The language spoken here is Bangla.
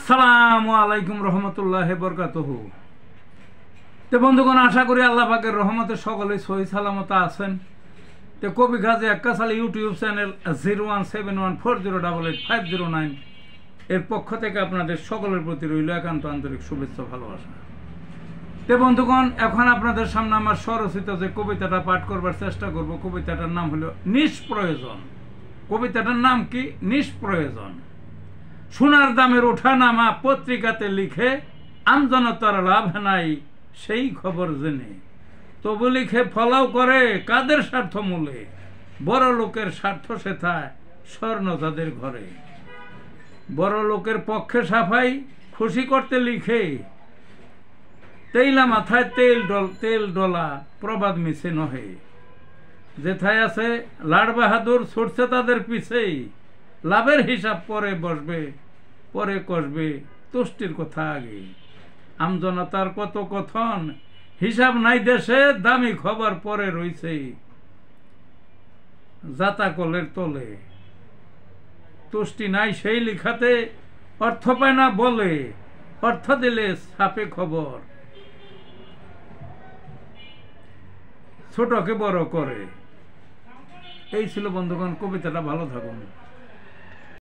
আসসালামু আলাইকুম রহমতুল্লাহি বরকাতুহু। তো বন্ধুগণ, আশা করি আল্লাহ পাকের রহমতে সকলে সহি সালামত আছেন। তো কবি গাজী আক্কাস আলী ইউটিউব চ্যানেল 017140885009 এর পক্ষ থেকে আপনাদের সকলের প্রতি রইল একান্ত আন্তরিক শুভেচ্ছা ভালোবাসা। তো বন্ধুগণ, এখন আপনাদের সামনে আমার স্বরচিত যে কবিতাটা পাঠ করবার চেষ্টা করব, কবিতাটার নাম হলো নিষ্প্রয়োজন। কবিতাটার নাম কি? নিষ্প্রয়োজন। সোনার দামের ওঠা নামা পত্রিকাতে লিখে আমজনতার লাভ নাই সেই খবর জেনে, তবু লিখে ফলাও করে কাদের স্বার্থ মূলে, বড় লোকের স্বার্থ সেথায় স্বর্ণ যাদের ঘরে। বড় লোকের পক্ষে সাফাই খুশি করতে লিখে, তেইলা মাথায় তেল ডলা প্রবাদ মিছে নহে। যেথায় আছে লাড বাহাদুর ছুটছে তাদের পিছেই, লাভের হিসাব পরে বসবে পরে কষবে তুষ্টির কথা আগে। আমজনতার কত কথন হিসাব নাই দেশে, দামি খবর পরে রইছে জাতাকলের তলে। তুষ্টি নাই সেই লিখাতে, অর্থ পায় না বলে, অর্থ দিলে ছাপে খবর। ছোটকে বড় করে। এই ছিল বন্ধুগণ কবিতাটা। ভালো থাকুন।